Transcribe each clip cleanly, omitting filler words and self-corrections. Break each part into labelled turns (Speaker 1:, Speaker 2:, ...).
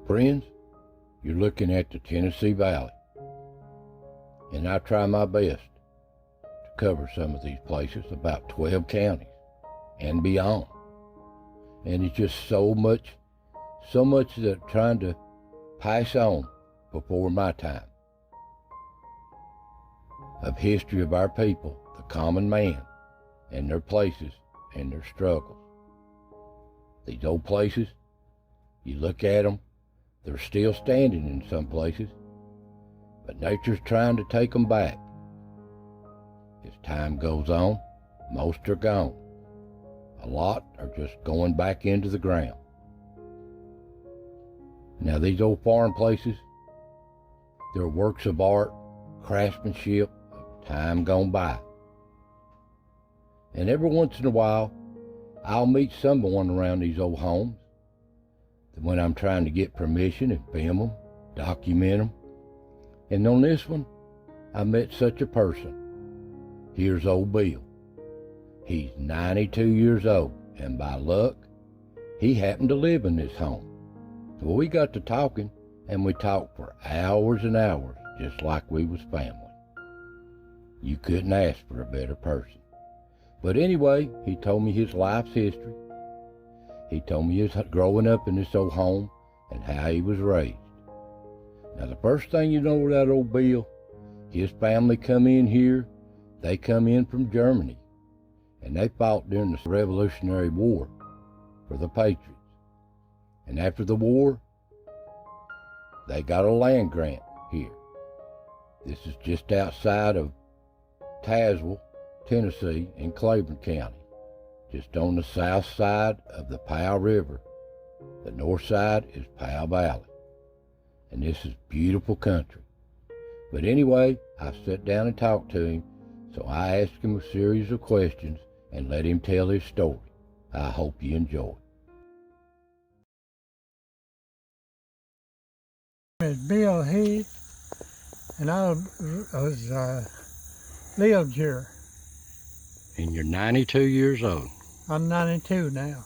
Speaker 1: Friends, you're looking at the Tennessee Valley, and I try my best to cover some of these places, about 12 counties and beyond. And it's just so much that I'm trying to pass on before my time, of history of our people, the common man, and their places and their struggles. These old places, you look at them, they're still standing in some places, but nature's trying to take them back. As time goes on, most are gone. A lot are just going back into the ground. Now these old foreign places, they're works of art, craftsmanship, of time gone by. And every once in a while, I'll meet someone around these old homes when I'm trying to get permission and film them, document them. And on this one, I met such a person. Here's old Bill. He's 92 years old, and by luck, he happened to live in this home. So we got to talking, and we talked for hours and hours, just like we was family. You couldn't ask for a better person. But anyway, he told me his life's history. He told me his growing up in this old home and how he was raised. Now the first thing you know about old Bill, his family come in here. They come in from Germany, and they fought during the Revolutionary War for the Patriots. And after the war, they got a land grant here. This is just outside of Tazewell, Tennessee, in Claiborne County, just on the south side of the Powell River. The north side is Powell Valley, and this is beautiful country. But anyway, I sat down and talked to him, so I asked him a series of questions and let him tell his story. I hope you enjoy.
Speaker 2: It's Bill Heath, and I lived here.
Speaker 1: And you're 92 years old.
Speaker 2: I'm 92 now.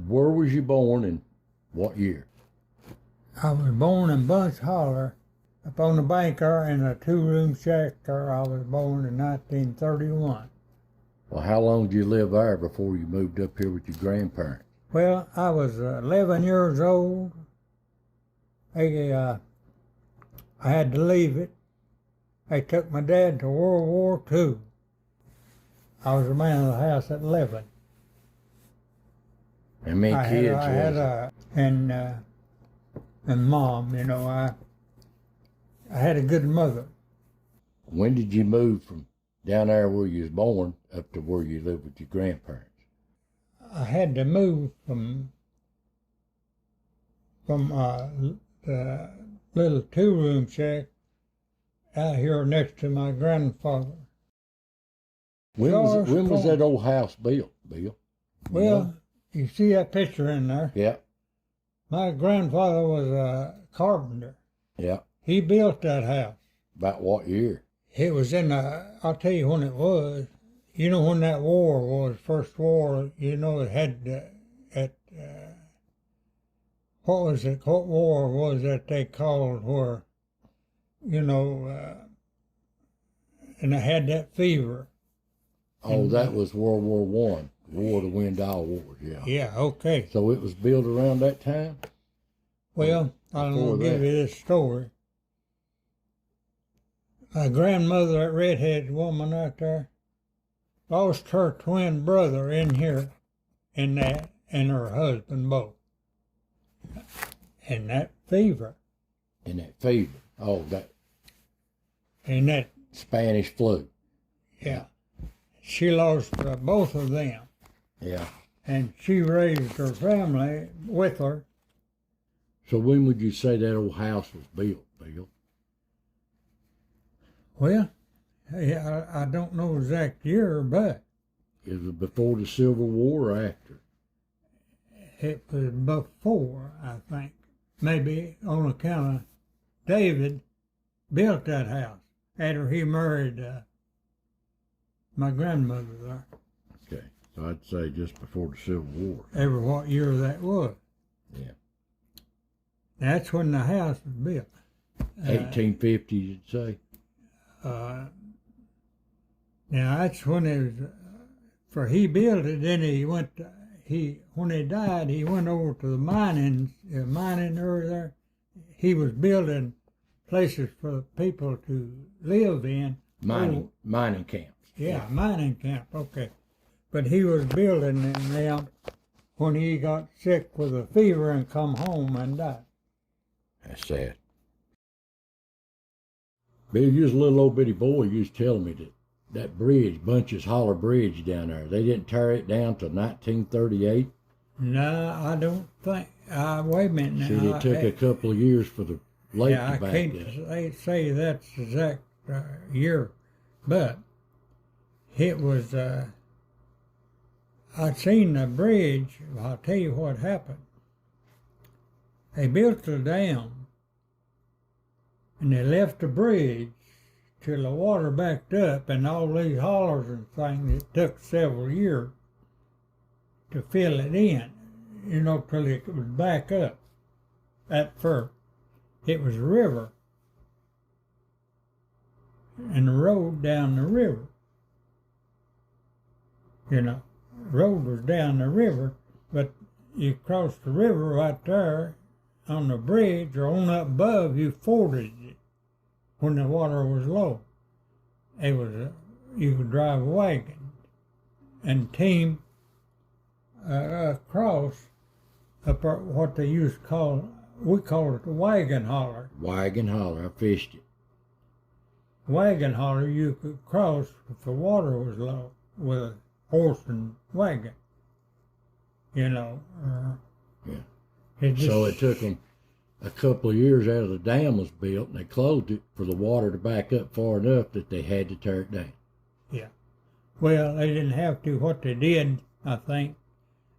Speaker 1: Where was you born and what year?
Speaker 2: I was born in Bunch Holler, up on the bank there in a two-room shack there. I was born in 1931.
Speaker 1: Well, how long did you live there before you moved up here with your grandparents?
Speaker 2: Well, I was 11 years old. I had to leave it. They took my dad to World War II. I was the man of the house at 11.
Speaker 1: How many kids was it?
Speaker 2: And Mom, you know, I had a good mother.
Speaker 1: When did you move from down there where you was born up to where you lived with your grandparents?
Speaker 2: I had to move from the little two-room shack out here next to my grandfather.
Speaker 1: When was that old house built, Bill?
Speaker 2: Well, you see that picture in there?
Speaker 1: Yeah.
Speaker 2: My grandfather was a carpenter.
Speaker 1: Yeah.
Speaker 2: He built that house.
Speaker 1: About what year?
Speaker 2: It was I'll tell you when it was. You know when that war was, first war, you know it had what was it, what war was that they called where, you know, and it had that fever.
Speaker 1: Oh, that was World War I, war to win all wars, yeah.
Speaker 2: Yeah, okay.
Speaker 1: So it was built around that time?
Speaker 2: Well, I'm going to give you this story. My grandmother, that redheaded woman out there, lost her twin brother in here, and her husband both. And that fever.
Speaker 1: And that fever. Oh, that.
Speaker 2: And that.
Speaker 1: Spanish flu.
Speaker 2: Yeah. She lost both of them.
Speaker 1: Yeah.
Speaker 2: And she raised her family with her.
Speaker 1: So when would you say that old house was built, Bill?
Speaker 2: Well, I don't know exact year, but
Speaker 1: it was before the Civil War or after?
Speaker 2: It was before, I think. Maybe on account of David built that house after he married my grandmother there.
Speaker 1: Okay, so I'd say just before the Civil War.
Speaker 2: Ever what year that was.
Speaker 1: Yeah.
Speaker 2: That's when the house was built.
Speaker 1: 1850s, you'd say.
Speaker 2: Now that's when it was. For he built it, then he went. When he died, he went over to the mining over there. He was building places for people to live in.
Speaker 1: Mining camps.
Speaker 2: Yeah, mining camp. Okay, but he was building them when he got sick with a fever and come home and died.
Speaker 1: That's sad. Bill, you was a little old bitty boy. You was telling me that bridge, Bunch's Holler Bridge down there, they didn't tear it down till 1938.
Speaker 2: No, I don't think. Wait a minute now.
Speaker 1: See, it took a couple of years for the lake to back up.
Speaker 2: I can't say that's the exact year, but it was. I'd seen the bridge. I'll tell you what happened. They built the dam, and they left the bridge till the water backed up, and all these hollers and things. It took several years to fill it in, till it would back up. At first, it was a river, and the road down the river. Road was down the river, but you crossed the river right there on the bridge, or on up above, you forded it when the water was low. It was you could drive a wagon and team across up what they used to call, we call it the wagon holler.
Speaker 1: Wagon holler, I fished it.
Speaker 2: Wagon holler you could cross if the water was low with a horse and wagon.
Speaker 1: Yeah. So it took them a couple of years after the dam was built, and they closed it for the water to back up far enough that they had to tear it down.
Speaker 2: Yeah. Well, they didn't have to. What they did, I think,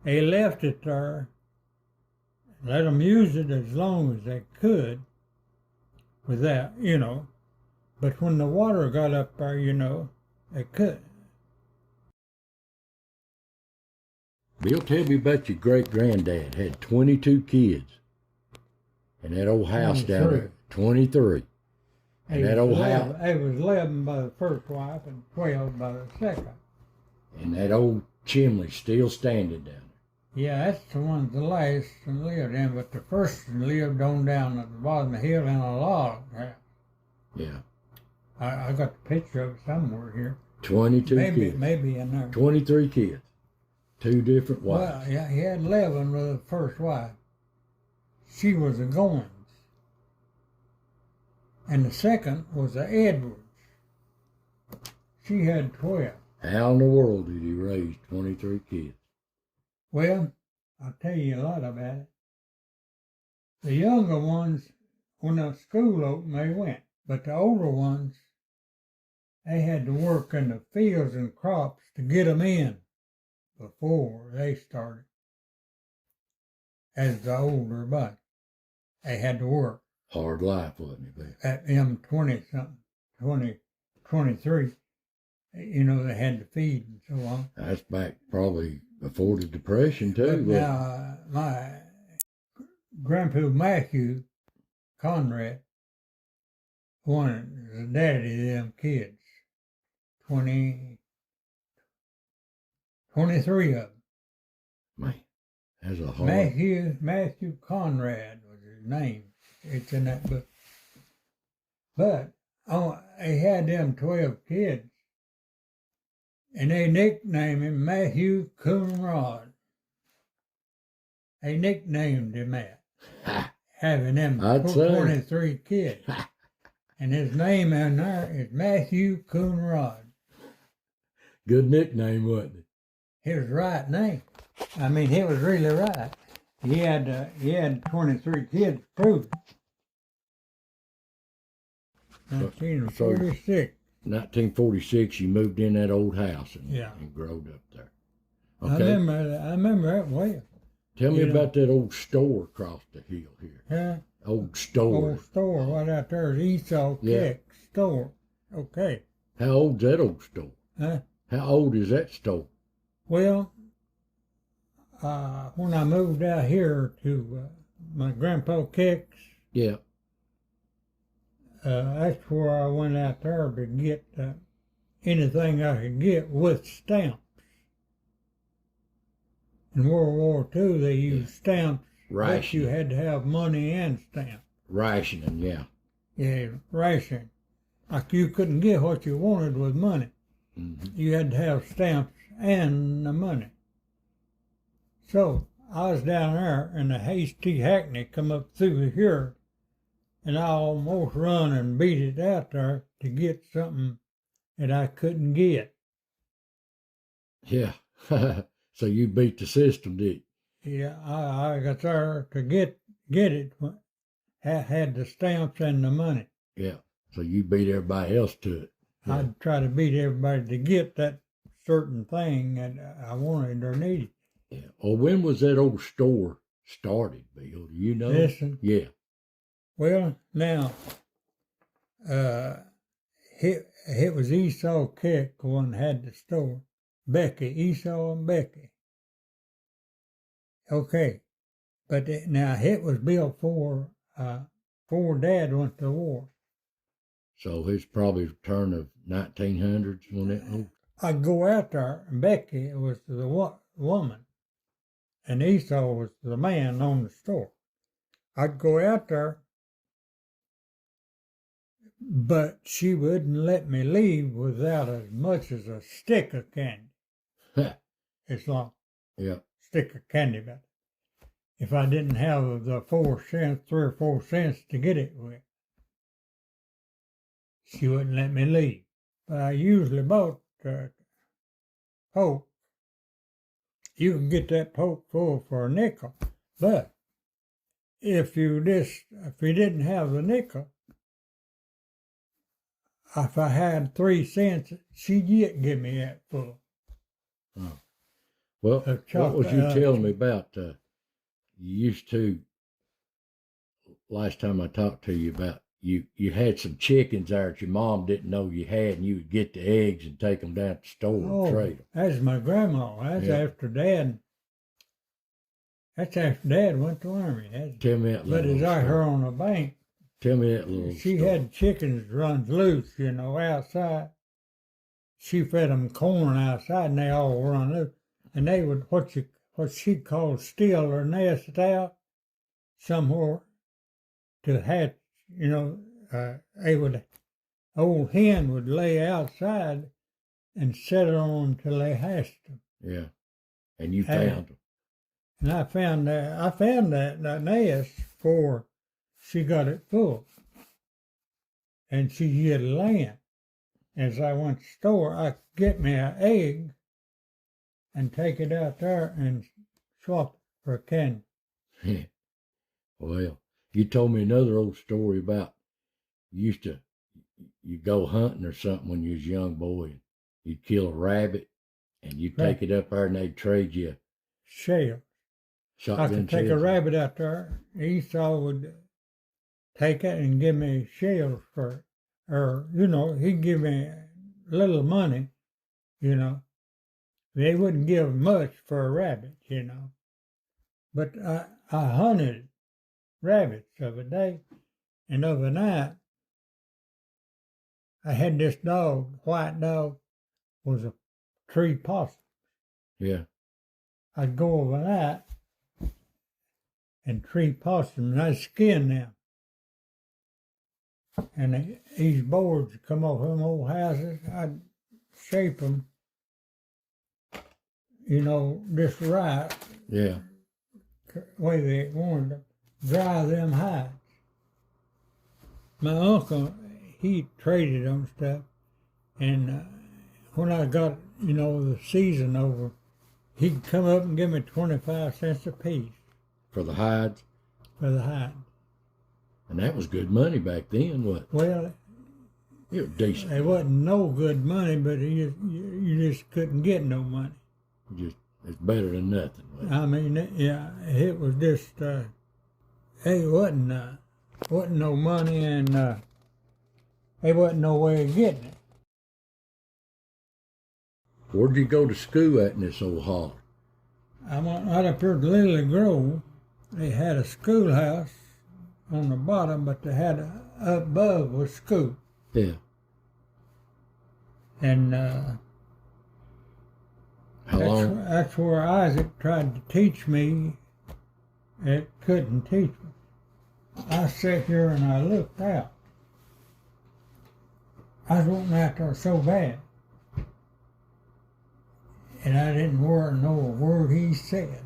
Speaker 2: they left it there, let them use it as long as they could without, but when the water got up there, they couldn't.
Speaker 1: Bill, tell me about your great-granddad. Had 22 kids. And that old house down there, 23. And that old house.
Speaker 2: It was 11 by the first wife and 12 by the second.
Speaker 1: And that old chimney still standing down there.
Speaker 2: Yeah, that's the one the last one lived in, but the first one lived on down at the bottom of the hill in a log house.
Speaker 1: Yeah.
Speaker 2: I got the picture of it somewhere here.
Speaker 1: 22 kids.
Speaker 2: Maybe in there.
Speaker 1: 23 kids. 2 different wives.
Speaker 2: Well, yeah, he had 11 with the first wife. She was a Goins. And the second was a Edwards. She had 12.
Speaker 1: How in the world did he raise 23 kids?
Speaker 2: Well, I'll tell you a lot about it. The younger ones, when the school opened, they went. But the older ones, they had to work in the fields and crops to get them in before they started. As the older bunch, they had to work.
Speaker 1: Hard life, wasn't it, Bill?
Speaker 2: At them 20-something, 23, they had to feed and so on.
Speaker 1: That's back probably before the Depression, too.
Speaker 2: But now, my grandpa Matthew, Conrad, was the daddy of them kids. 23 of them.
Speaker 1: Man, that's a hard...
Speaker 2: Matthew Conrad was his name. It's in that book. But he had them 12 kids, and they nicknamed him Matthew Conrad. They nicknamed him that, having them 23 kids. And his name in there is Matthew Conrad.
Speaker 1: Good nickname, wasn't it?
Speaker 2: His right name. I mean, he was really right. He had 23 kids proved. 1946.
Speaker 1: 1946, you moved in that old house and growed up there. Okay.
Speaker 2: I remember that well.
Speaker 1: Tell me about that old store across the hill here.
Speaker 2: Huh?
Speaker 1: Old store.
Speaker 2: Old store right out there is Esau Keck store. Okay.
Speaker 1: How old's that old store?
Speaker 2: Huh?
Speaker 1: How old is that store?
Speaker 2: Well, when I moved out here to my grandpa Kicks,
Speaker 1: Yeah.
Speaker 2: that's where I went out there to get anything I could get with stamps. In World War II, they used stamps, but you had to have money and stamps.
Speaker 1: Rationing, yeah.
Speaker 2: Yeah, ration. Like you couldn't get what you wanted with money.
Speaker 1: Mm-hmm.
Speaker 2: You had to have stamps and the money. So I was down there, and a hasty hackney come up through here, and I almost run and beat it out there to get something that I couldn't get.
Speaker 1: Yeah. So you beat the system, did you?
Speaker 2: Yeah, I got there to get it. Had the stamps and the money.
Speaker 1: Yeah. So you beat everybody else to it. Yeah.
Speaker 2: I'd try to beat everybody to get that certain thing that I wanted or needed.
Speaker 1: Yeah. Well, when was that old store started, Bill? Do you know?
Speaker 2: Listen.
Speaker 1: Yeah.
Speaker 2: Well, now, it was Esau Keck who one had the store. Becky, Esau and Becky. Okay, but now it was built before Dad went to war.
Speaker 1: So it's probably turn of 1900s when it. Oh.
Speaker 2: I'd go out there, and Becky was the woman, and Esau was the man on the store. I'd go out there, but she wouldn't let me leave without as much as a stick of candy. It's like stick of candy, but if I didn't have the 4 cents, 3 or 4 cents to get it with, she wouldn't let me leave. But I usually bought Poke. You can get that Poke full for a nickel, but if you didn't have the nickel, if I had 3 cents, she'd give me that full.
Speaker 1: Oh. Well, what was you telling me about? You used to, last time I talked to you about, you had some chickens there that your mom didn't know you had, and you would get the eggs and take them down to the store and trade them.
Speaker 2: That's my grandma. That's after Dad. That's after Dad went to the Army.
Speaker 1: Tell me that little
Speaker 2: But as I heard on the bank,
Speaker 1: tell me that little
Speaker 2: she
Speaker 1: story.
Speaker 2: had chickens runs loose, outside. She fed them corn outside, and they all run loose. And they would what she called steal their nest out somewhere to hatch. Old hen would lay outside and set it on till they hatched them.
Speaker 1: Yeah, and you found them.
Speaker 2: And I found that nest before she got it full, and she had laying. As I went to the store, I could get me an egg and take it out there and swap it for a candy.
Speaker 1: Well, you told me another old story about you go hunting or something when you was a young boy, and you'd kill a rabbit and you'd take it up there and they'd trade you
Speaker 2: shells. I could take a rabbit out there. Esau would take it and give me shells for it. Or, he'd give me a little money, They wouldn't give much for a rabbit, But I hunted rabbits of a day, and of a night, I had this dog, white dog, was a tree possum.
Speaker 1: Yeah.
Speaker 2: I'd go overnight and tree possum, and I'd skin them. And these boards would come off them old houses. I'd shape them, just right.
Speaker 1: Yeah.
Speaker 2: Way they wanted to dry them hides. My uncle, he traded them stuff, and when I got, the season over, he'd come up and give me 25 cents a piece.
Speaker 1: For the hides?
Speaker 2: For the hide.
Speaker 1: And that was good money back then, wasn't it?
Speaker 2: Well,
Speaker 1: it was decent.
Speaker 2: It wasn't no good money, but you just couldn't get no money.
Speaker 1: It's better than nothing.
Speaker 2: I mean, it was just, it wasn't no money, and there wasn't no way of getting it.
Speaker 1: Where'd you go to school at in this old holler?
Speaker 2: I went right up here to Lily Grove. They had a schoolhouse on the bottom, but they had up above was school.
Speaker 1: Yeah.
Speaker 2: And
Speaker 1: How long?
Speaker 2: that's where Isaac tried to teach me. It couldn't teach me. I sat here and I looked out. I was wanting out there so bad. And I didn't know a word he said.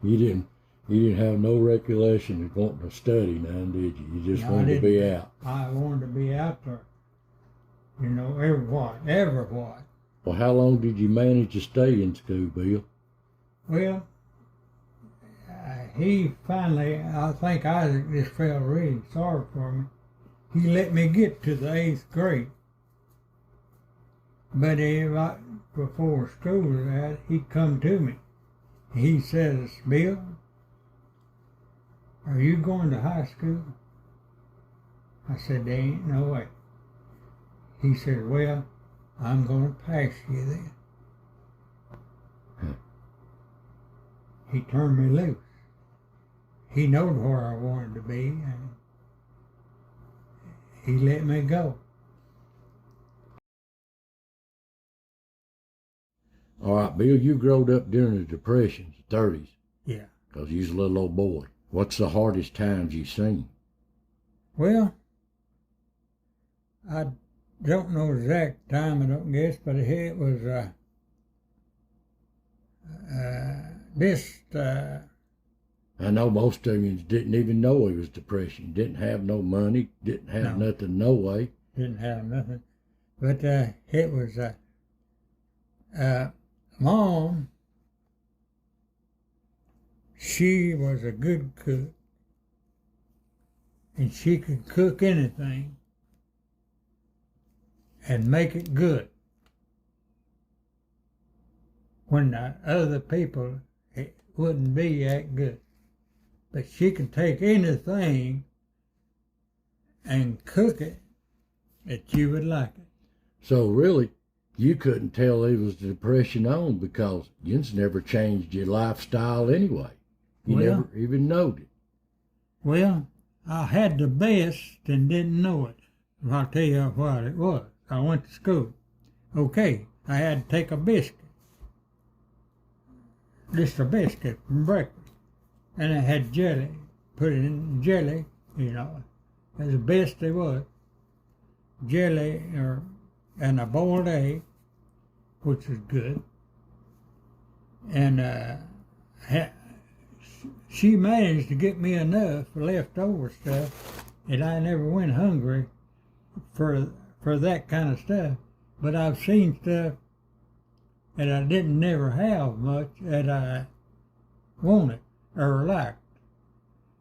Speaker 1: You didn't have no recollection of wanting to study none, did you? You just
Speaker 2: No,
Speaker 1: wanted to be out.
Speaker 2: I wanted to be out there. You know, every what.
Speaker 1: Well, how long did you manage to stay in school, Bill?
Speaker 2: Well, he finally, I think Isaac just felt really sorry for me. He let me get to the 8th grade. But right before school was out, he come to me. He says, Bill, are you going to high school? I said, there ain't no way. He said, well, I'm going to pass you then. He turned me loose. He knowed where I wanted to be, and he let me go.
Speaker 1: All right, Bill, you growed up during the Depression, the 30s.
Speaker 2: Yeah.
Speaker 1: Because you was a little old boy. What's the hardest times you seen?
Speaker 2: Well, I don't know exact time, I don't guess, but it was
Speaker 1: I know most of you didn't even know it was Depression. Didn't have no money, didn't have nothing, no way.
Speaker 2: Didn't have nothing. But it was Mom, she was a good cook, and she could cook anything and make it good. When the other people, it wouldn't be that good. But she could take anything and cook it that you would like it.
Speaker 1: So really, you couldn't tell it was the Depression on because you never changed your lifestyle anyway. You never even knowed it.
Speaker 2: Well, I had the best and didn't know it. I'll tell you what it was. I went to school. Okay, I had to take a biscuit. Just a biscuit for breakfast. And I had jelly. Put it in jelly, you know. That's the best there was. Jelly and a boiled egg, which was good. And she managed to get me enough leftover stuff that I never went hungry for that kind of stuff. But I've seen stuff that I didn't never have much that I wanted or liked.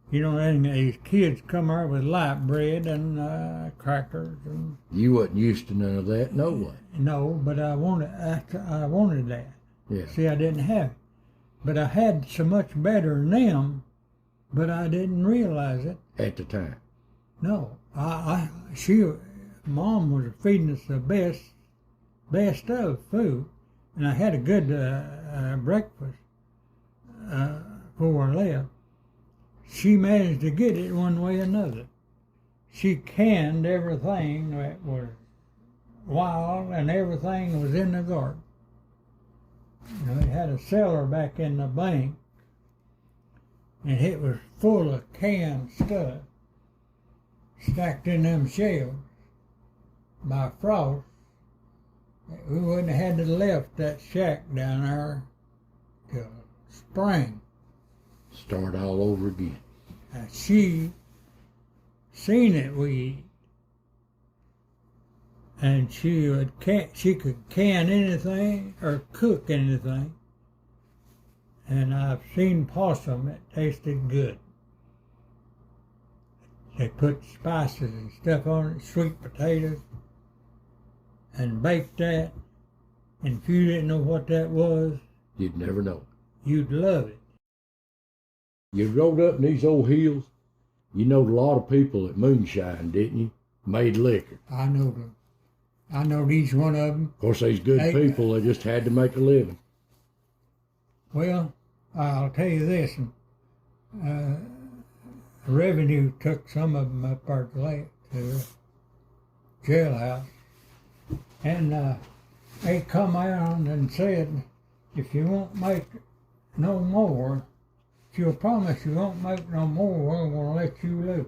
Speaker 2: You know, and these kids come out with light bread and crackers. And
Speaker 1: you wasn't used to none of that, no way.
Speaker 2: No, but I wanted that.
Speaker 1: Yeah.
Speaker 2: See, I didn't have it. But I had so much better than them, but I didn't realize it.
Speaker 1: At the time.
Speaker 2: No, Mom was feeding us the best of food, and I had a good breakfast before I left. She managed to get it one way or another. She canned everything that was wild, and everything was in the garden. You know, it had a cellar back in the bank, and it was full of canned stuff stacked in them shelves by frost. We wouldn't have had to left that shack down there till spring.
Speaker 1: Start all over again.
Speaker 2: She seen it we eat, and she could can anything or cook anything. And I've seen possum that tasted good. They put spices and stuff on it, sweet potatoes, and baked that. And if you didn't know what that was,
Speaker 1: You'd never know.
Speaker 2: You'd love it.
Speaker 1: You rode up in these old hills. You knowed a lot of people at Moonshine, didn't you? Made liquor.
Speaker 2: I know them. I know each one of them.
Speaker 1: Of course, they's good people. They just had to make a living.
Speaker 2: Well, I'll tell you this. Revenue took some of them up our lake to the jailhouse, and they come around and said, if you won't make no more, if you'll promise you won't make no more, we're going to let you loose.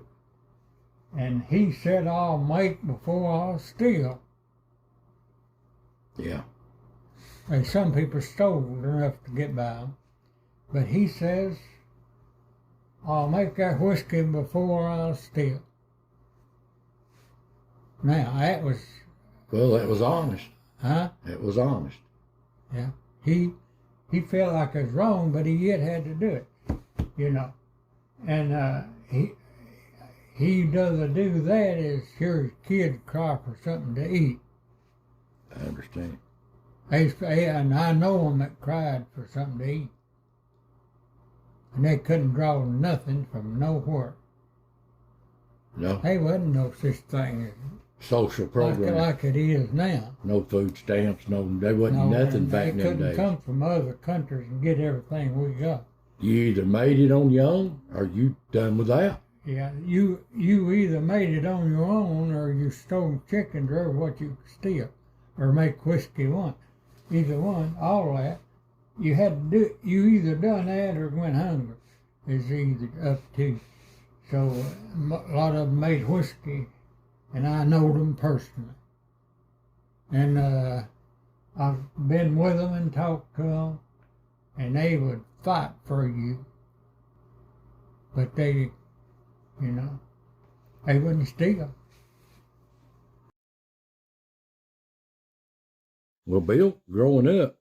Speaker 2: And he said, I'll make before I'll steal.
Speaker 1: Yeah.
Speaker 2: And some people stole enough to get by them. But he says, I'll make that whiskey before I'll steal. Now, that was...
Speaker 1: Well, that was honest.
Speaker 2: Huh?
Speaker 1: It was honest.
Speaker 2: Yeah. He felt like it was wrong, but he yet had to do it, you know. And he doesn't do that is hear his kids cry for something to eat.
Speaker 1: I understand.
Speaker 2: And I know them that cried for something to eat. And they couldn't draw nothing from nowhere.
Speaker 1: No.
Speaker 2: There wasn't no such thing as
Speaker 1: Social program.
Speaker 2: like it is now.
Speaker 1: No food stamps, there wasn't nothing back in them days.
Speaker 2: They couldn't come from other countries and get everything we got.
Speaker 1: You either made it on your own or you done without.
Speaker 2: Yeah, you either made it on your own or you stole chickens or what you could steal or make whiskey one. Either one, all that. You had to do, you either done that or went hungry. It's either up to you. So a lot of them made whiskey, and I know them personally. And I've been with them and talked to them, and they would fight for you. But they, you know, they wouldn't steal.
Speaker 1: Well, Bill, growing up,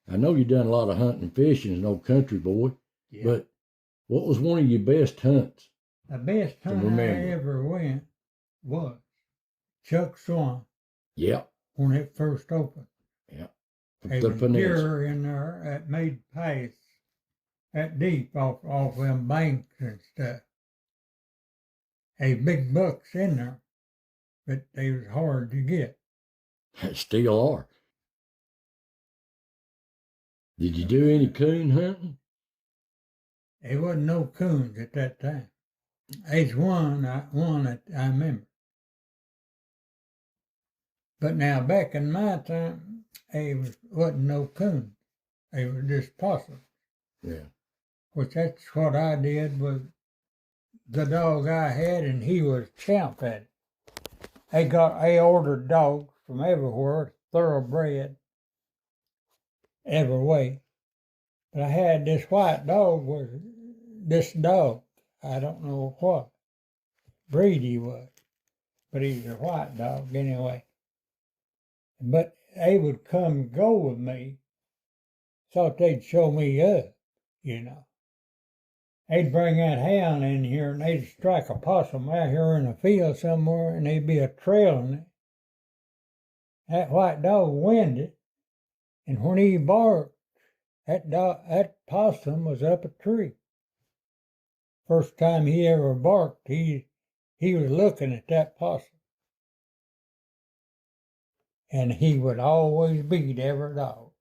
Speaker 1: I know you done a lot of hunting and fishing as an old country boy,
Speaker 2: Yeah.
Speaker 1: But what was one of your best hunts?
Speaker 2: The best hunt I ever went was Chuck Swan.
Speaker 1: Yep.
Speaker 2: When it first opened.
Speaker 1: Yep.
Speaker 2: There was deer in there that made paths that deep off them banks and stuff. They big bucks in there, but they was hard to get.
Speaker 1: Still are. Did you do any coon hunting?
Speaker 2: There wasn't no coons at that time. There's one that I remember. But now back in my time, there wasn't no coons. They were just possums.
Speaker 1: Yeah.
Speaker 2: Which that's what I did with the dog I had, and he was champ at it. They ordered dogs from everywhere, thoroughbred, every way. But I had this white dog I don't know what breed he was, but he's a white dog anyway. But they would come and go with me, thought they'd show me up, you know. They'd bring that hound in here and they'd strike a possum out here in a field somewhere and there'd be a trail in it. That white dog winded, and when he barked, that possum was up a tree. First time he ever barked, he was looking at that possum. And he would always beat every dog.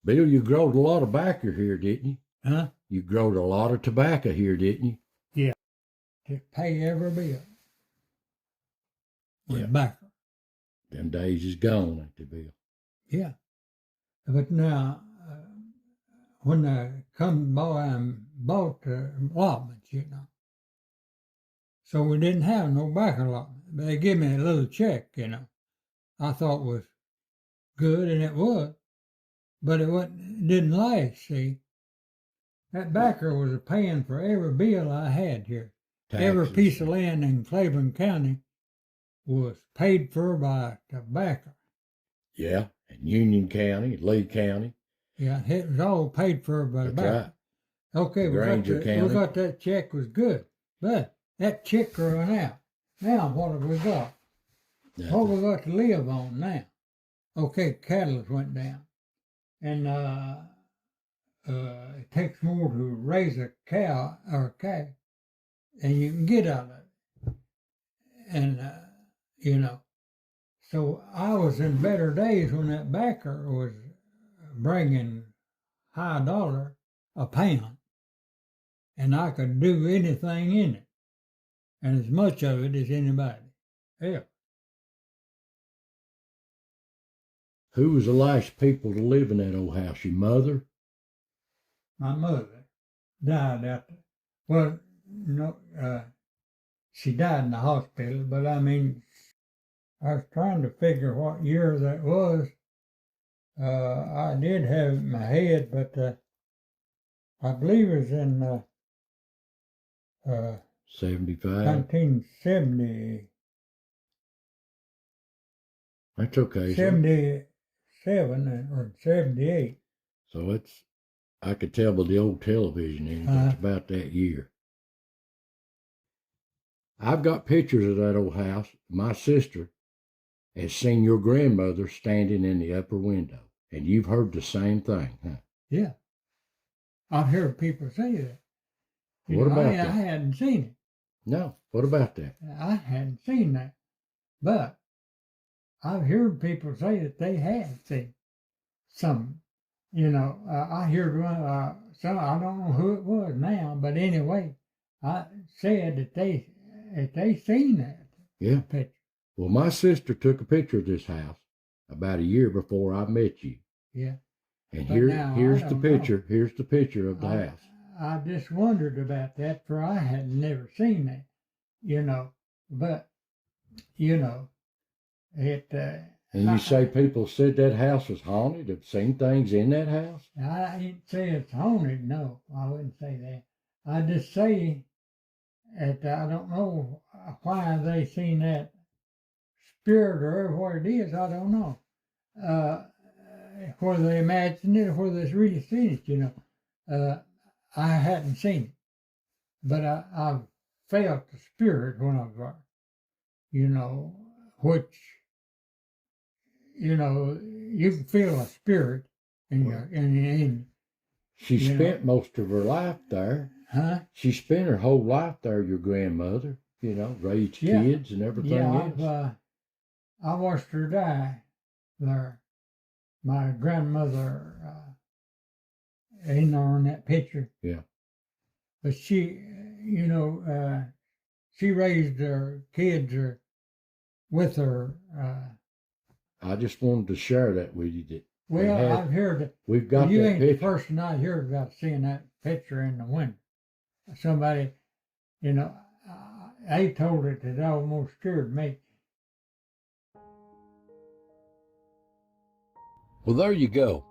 Speaker 1: Bill, you growed a lot of tobacco here, didn't you?
Speaker 2: Huh?
Speaker 1: You growed a lot of tobacco here, didn't you?
Speaker 2: Yeah. To pay every bill. With tobacco.
Speaker 1: Them days is gone, ain't they, Bill?
Speaker 2: Yeah. But now, when I come by and bought the allotments, you know. So we didn't have no tobacco allotment. But they give me a little check, you know. I thought was good, and it was. But it didn't last, see. That backer was paying for every bill I had here. Taxes. Every piece of land in Claiborne County was paid for by tobacco.
Speaker 1: Yeah, and Union County, Lee County.
Speaker 2: Yeah, it was all paid for by tobacco. Right. Okay, we got that check was good, but that check run out. Now what have we got? Nothing. What we got to live on now? Okay, cattle went down, and it takes more to raise a cow or a calf than you can get out of it. And, you know, So I was in better days when that backer was bringing high dollar a pound, and I could do anything in it, and as much of it as anybody else.
Speaker 1: Who was the last people to live in that old house? Your mother?
Speaker 2: My mother died after, well, no, she died in the hospital, but I mean, I was trying to figure what year that was. I did have it in my head, but I believe it was in
Speaker 1: 75.
Speaker 2: 1970.
Speaker 1: That's okay.
Speaker 2: 77 or 78.
Speaker 1: So it's, I could tell by the old television in it, it's about that year. I've got pictures of that old house. My sister has seen your grandmother standing in the upper window, and you've heard the same thing, huh?
Speaker 2: Yeah. I've heard people say that.
Speaker 1: What about
Speaker 2: that?
Speaker 1: that?
Speaker 2: I hadn't seen it.
Speaker 1: No. What about that?
Speaker 2: I hadn't seen that. But I've heard people say that they had seen some. I heard one, some, I don't know who it was now, but anyway, I said that they seen that.
Speaker 1: Yeah.
Speaker 2: Picture.
Speaker 1: Well, my sister took a picture of this house about a year before I met you.
Speaker 2: Yeah.
Speaker 1: And
Speaker 2: But
Speaker 1: here's the picture. Know. Here's the picture of the house.
Speaker 2: I just wondered about that, for I had never seen that, But, it.
Speaker 1: And you say people said that house was haunted, have seen things in that house?
Speaker 2: I ain't say it's haunted, no, I wouldn't say that. I just say that I don't know why they seen that spirit or what it is, I don't know. Whether they imagined it or whether they really seen it, I hadn't seen it. But I've felt the spirit when I've, which, you can feel a spirit in
Speaker 1: She spent most of her life there.
Speaker 2: Huh?
Speaker 1: She spent her whole life there, your grandmother, raised kids and everything else.
Speaker 2: I watched her die there. My grandmother, in that picture.
Speaker 1: Yeah.
Speaker 2: But she, she raised her kids with her.
Speaker 1: I just wanted to share that with you.
Speaker 2: I've heard it.
Speaker 1: We've got
Speaker 2: you
Speaker 1: that
Speaker 2: ain't
Speaker 1: picture.
Speaker 2: The person I heard about seeing that picture in the window. Somebody, they told it that almost scared me.
Speaker 1: Well, there you go.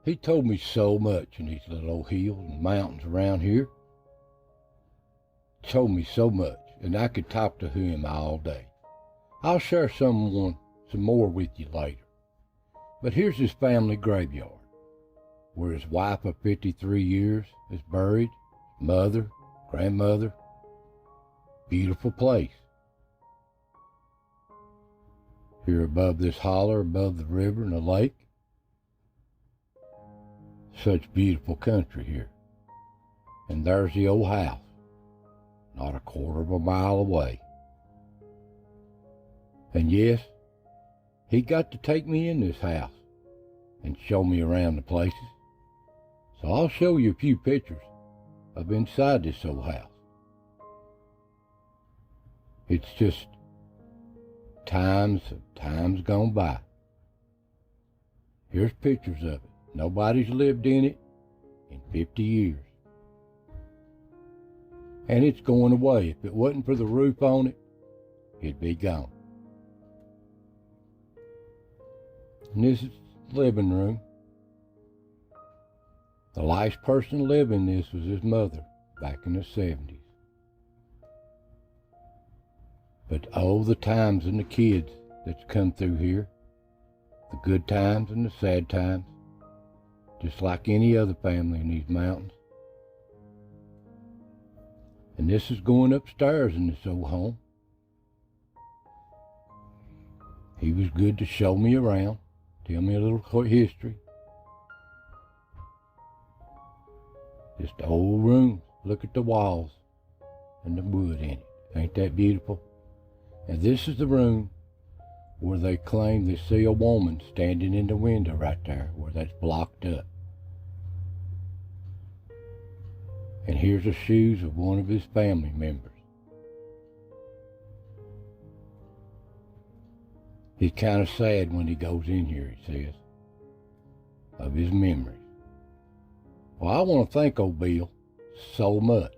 Speaker 1: He told me so much in these little old hills and mountains around here. Told me so much, and I could talk to him all day. I'll share some more with you later. But here's his family graveyard, where his wife of 53 years is buried, mother, grandmother. Beautiful place. Here above this holler, above the river and the lake. Such beautiful country here. And there's the old house, not a quarter of a mile away. And yes, he got to take me in this house and show me around the places. So I'll show you a few pictures of inside this old house. It's just times gone by. Here's pictures of it. Nobody's lived in it in 50 years. And it's going away. If it wasn't for the roof on it, it'd be gone. And this is the living room. The last person to live in this was his mother back in the 70s. But oh, the times and the kids that's come through here. The good times and the sad times. Just like any other family in these mountains. And this is going upstairs in this old home. He was good to show me around, tell me a little history. Just old rooms. Look at the walls and the wood in it. Ain't that beautiful? And this is the room where they claim they see a woman standing in the window right there where that's blocked up. And here's the shoes of one of his family members. He's kind of sad when he goes in here, he says, of his memories. Well, I want to thank old Bill so much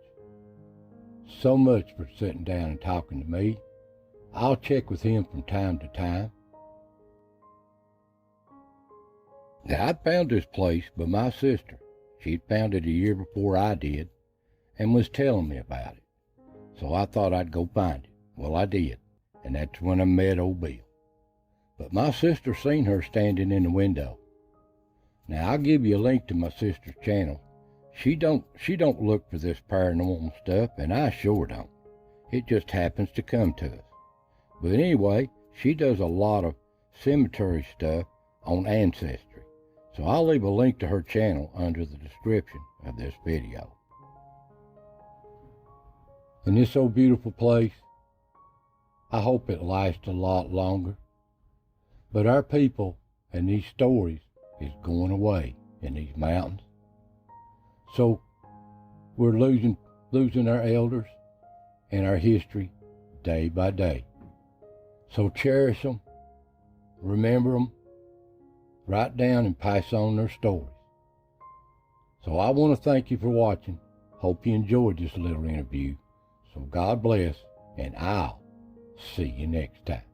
Speaker 1: for sitting down and talking to me. I'll check with him from time to time. Now, I'd found this place by my sister. She'd found it a year before I did and was telling me about it. So I thought I'd go find it. Well, I did, and that's when I met old Bill. But my sister seen her standing in the window. Now, I'll give you a link to my sister's channel. She don't look for this paranormal stuff, and I sure don't. It just happens to come to us. But anyway, she does a lot of cemetery stuff on Ancestry. So I'll leave a link to her channel under the description of this video. And this old beautiful place, I hope it lasts a lot longer. But our people and these stories is going away in these mountains. So we're losing our elders and our history day by day. So cherish them, remember them, write down and pass on their stories. So I want to thank you for watching. Hope you enjoyed this little interview. So God bless, and I'll see you next time.